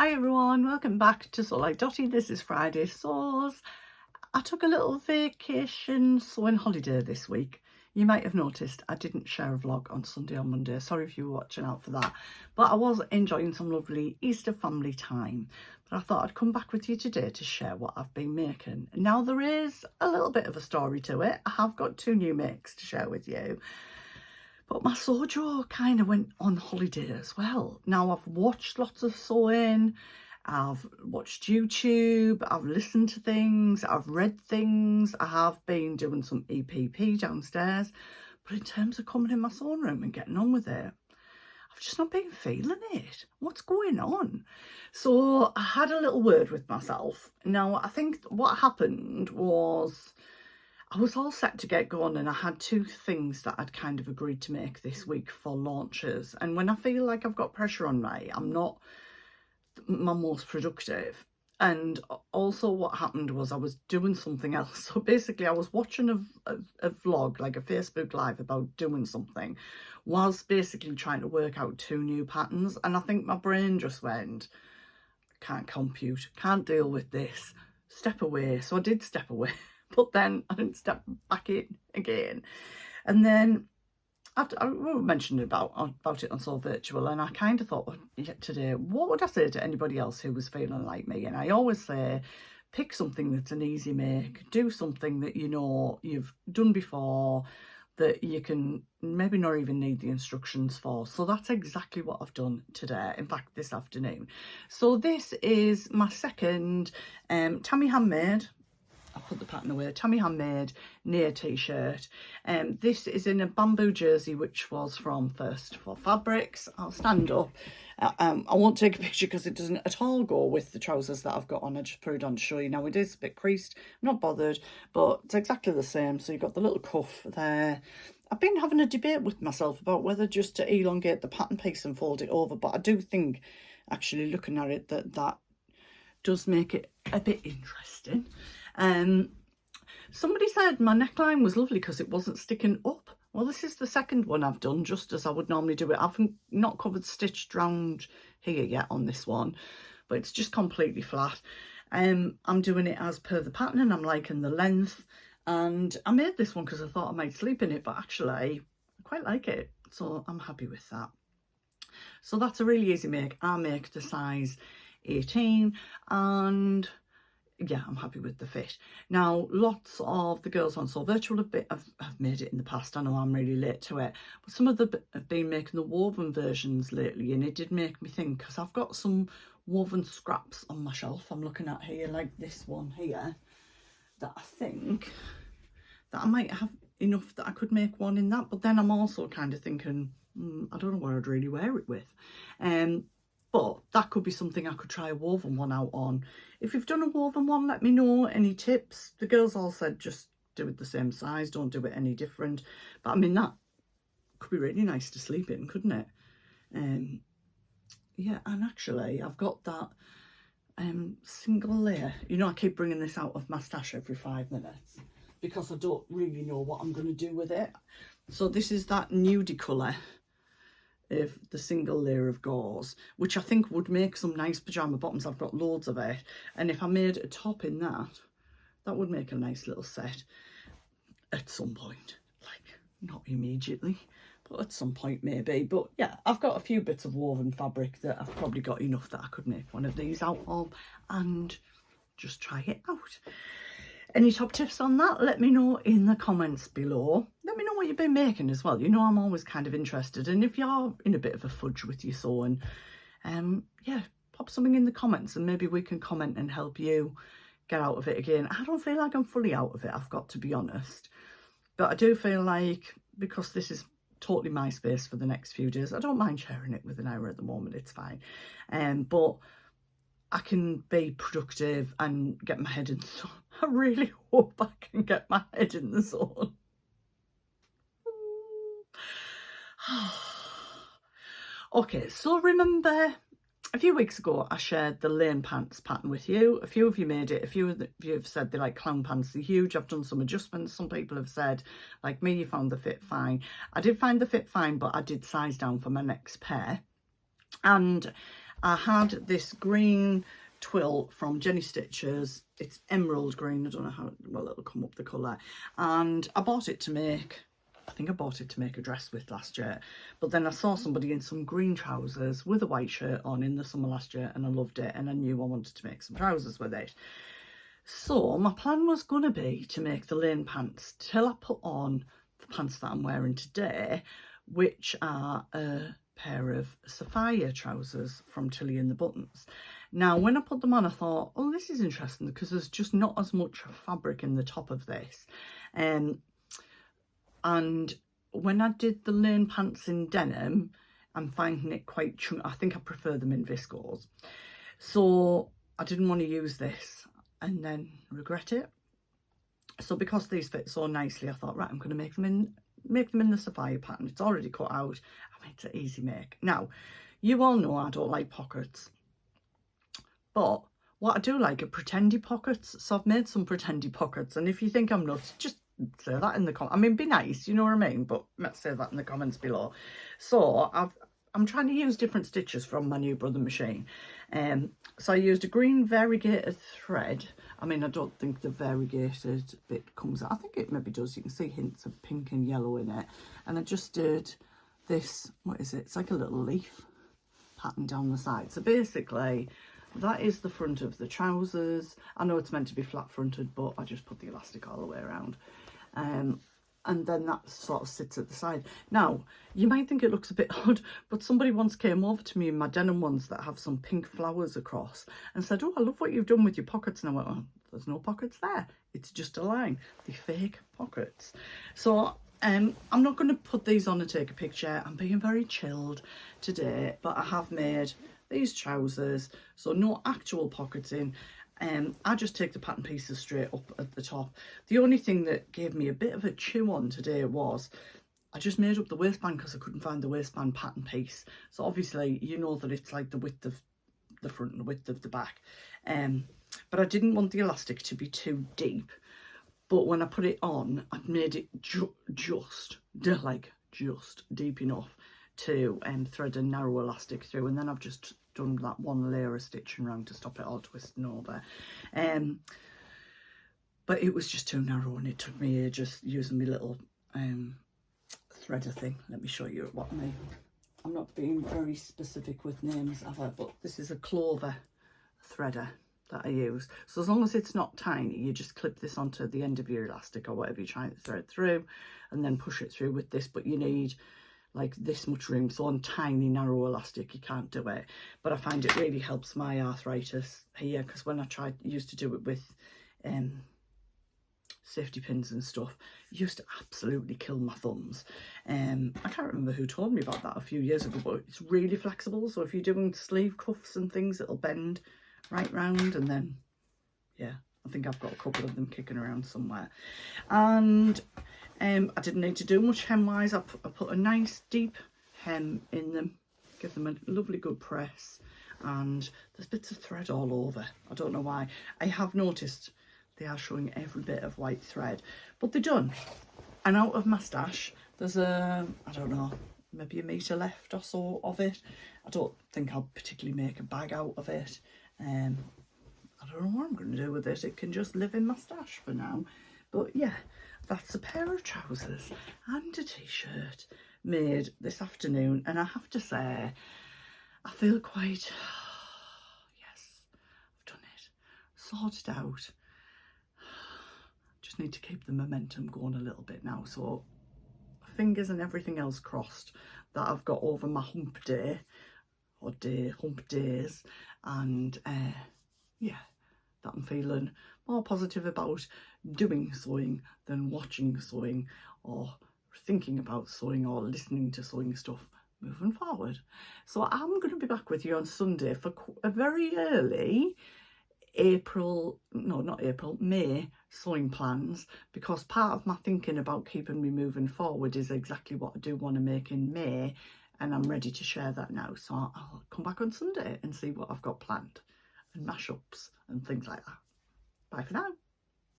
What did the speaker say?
Hi everyone, welcome back to Sew Like Dotty. This is Friday Sews. I took a little vacation sewing holiday this week. You might have noticed I didn't share a vlog on Sunday or Monday. Sorry if you were watching out for that. But I was enjoying some lovely Easter family time. But I thought I'd come back with you today to share what I've been making. Now there is a little bit of a story to it. I have got 2 new makes to share with you. But my Sewjo kind of went on holiday as well. Now I've watched lots of sewing, I've watched YouTube, I've listened to things, I've read things, I have been doing some EPP downstairs. But in terms of coming in my sewing room and getting on with it, I've just not been feeling it. What's going on? So I had a little word with myself. Now I think what happened was I was all set to get going and I had 2 things that I'd kind of agreed to make this week for launches. And when I feel like I've got pressure on me, I'm not my most productive. And also what happened was I was doing something else. So basically I was watching a vlog, like a Facebook Live about doing something, whilst basically trying to work out 2 new patterns. And I think my brain just went, can't compute, can't deal with this, step away. So I did step away. But then I didn't step back in again. And then I mentioned about it on Sew Virtual, and I kind of thought, well, yeah, today, what would I say to anybody else who was feeling like me? And I always say, pick something that's an easy make, do something that you know you've done before, that you can maybe not even need the instructions for. So that's exactly what I've done today, in fact this afternoon. So this is my second Tammy Handmade. I'll put the pattern away. Tammy Handmade near t-shirt. This is in a bamboo jersey, which was from First for Fabrics. I'll stand up. I won't take a picture because it doesn't at all go with the trousers that I've got on. I just put it on to show you. Now it is a bit creased, I'm not bothered, but it's exactly the same. So you've got the little cuff there. I've been having a debate with myself about whether just to elongate the pattern piece and fold it over, but I do think, actually looking at it, that does make it a bit interesting. Somebody said my neckline was lovely because it wasn't sticking up. Well, this is the second one I've done just as I would normally do it. I've not covered stitched round here yet on this one, but it's just completely flat. I'm doing it as per the pattern and I'm liking the length. And I made this one because I thought I might sleep in it, but actually I quite like it. So I'm happy with that. So that's a really easy make. I make the size 18 and yeah, I'm happy with the fit. Now, lots of the girls on Sew Virtual have made it in the past. I know I'm really late to it, but some of them have been making the woven versions lately, and it did make me think, because I've got some woven scraps on my shelf I'm looking at here, like this one here, that I think that I might have enough that I could make one in that. But then I'm also kind of thinking, I don't know what I'd really wear it with. But that could be something I could try a woven one out on. If you've done a woven one, let me know. Any tips? The girls all said just do it the same size, don't do it any different. But I mean, that could be really nice to sleep in, couldn't it? Yeah, and actually I've got that single layer. You know, I keep bringing this out of my stash every 5 minutes because I don't really know what I'm going to do with it. So this is that nudie colour of the single layer of gauze, which I think would make some nice pyjama bottoms. I've got loads of it, and if I made a top in that would make a nice little set at some point. Like, not immediately, but at some point maybe. But yeah, I've got a few bits of woven fabric that I've probably got enough that I could make one of these out of and just try it out. Any top tips on that? Let me know in the comments below. Let me know what you've been making as well. You know, I'm always kind of interested. And if you're in a bit of a fudge with your sewing, yeah, pop something in the comments and maybe we can comment and help you get out of it again. I don't feel like I'm fully out of it, I've got to be honest. But I do feel like, because this is totally my space for the next few days, I don't mind sharing it with an hour at the moment, it's fine. But I can be productive and get my head in the zone. I really hope I can get my head in the zone. Okay, so remember a few weeks ago I shared the lane pants pattern with you. A few of you made it. A few of you have said they like clown pants, they're huge. I've done some adjustments. Some people have said, like me, you found the fit fine. I did find the fit fine, but I did size down for my next pair. And I had this green twill from Jenny Stitches. It's emerald green. I don't know how well it'll come up the colour. And I bought it to make, I think I bought it to make a dress with last year. But then I saw somebody in some green trousers with a white shirt on in the summer last year, and I loved it, and I knew I wanted to make some trousers with it. So my plan was going to be to make the lane pants till I put on the pants that I'm wearing today, which are a pair of sapphire trousers from Tilly and the Buttons. Now, when I put them on, I thought, oh, this is interesting because there's just not as much fabric in the top of this. And when I did the lane pants in denim, I'm finding it quite chunky. I think I prefer them in viscose. So I didn't want to use this and then regret it. So because these fit so nicely, I thought, right, I'm going to make them in the sapphire pattern. It's already cut out. I mean, it's an easy make. Now, you all know I don't like pockets, but what I do like are pretendy pockets. So I've made some pretendy pockets, and if you think I'm nuts, just say that in the comments. I mean, be nice, you know what I mean? But let's say that in the comments below. So I'm trying to use different stitches from my new Brother machine. So I used a green variegated thread. I mean, I don't think the variegated bit comes out. I think it maybe does. You can see hints of pink and yellow in it. And I just did this, what is it? It's like a little leaf pattern down the side. So basically, that is the front of the trousers. I know it's meant to be flat fronted, but I just put the elastic all the way around. And then that sort of sits at the side. Now, you might think it looks a bit odd, but somebody once came over to me in my denim ones that have some pink flowers across and said, oh, I love what you've done with your pockets. And I went, oh, there's no pockets there. It's just a line. The fake pockets. So I'm not going to put these on and take a picture. I'm being very chilled today, but I have made these trousers. So no actual pockets in. I just take the pattern pieces straight up at the top. The only thing that gave me a bit of a chew on today was I just made up the waistband because I couldn't find the waistband pattern piece. So obviously you know that it's like the width of the front and the width of the back. But I didn't want the elastic to be too deep. But when I put it on, I made it just deep enough to thread a narrow elastic through, and then I've just done that one layer of stitching around to stop it all twisting over. But it was just too narrow, and it took me ages using my little threader thing. Let me show you what I mean. I'm not being very specific with names ever, but this is a clover threader that I use. So as long as it's not tiny, you just clip this onto the end of your elastic or whatever you're trying to thread through, and then push it through with this. But you need like this much room, so on tiny narrow elastic you can't do it. But I find it really helps my arthritis here, because when I used to do it with safety pins and stuff, it used to absolutely kill my thumbs. I can't remember who told me about that a few years ago, but it's really flexible, so if you're doing sleeve cuffs and things, it'll bend right round. And then yeah, I think I've got a couple of them kicking around somewhere. And I didn't need to do much hem wise. I put a nice deep hem in them, give them a lovely good press, and there's bits of thread all over. I don't know why. I have noticed they are showing every bit of white thread, but they're done. And out of my stash, there's I don't know, maybe a metre left or so of it. I don't think I'll particularly make a bag out of it. I don't know what I'm going to do with it. It can just live in my stash for now. But yeah, that's a pair of trousers and a t-shirt made this afternoon. And I have to say, I feel quite, yes, I've done it, sorted out. Just need to keep the momentum going a little bit now. So fingers and everything else crossed that I've got over my hump day, or hump days. And yeah, that I'm feeling more positive about doing sewing than watching sewing or thinking about sewing or listening to sewing stuff moving forward. So I'm going to be back with you on Sunday for a very early May sewing plans, because part of my thinking about keeping me moving forward is exactly what I do want to make in May, and I'm ready to share that now. So I'll come back on Sunday and see what I've got planned, and mashups and things like that. Bye for now.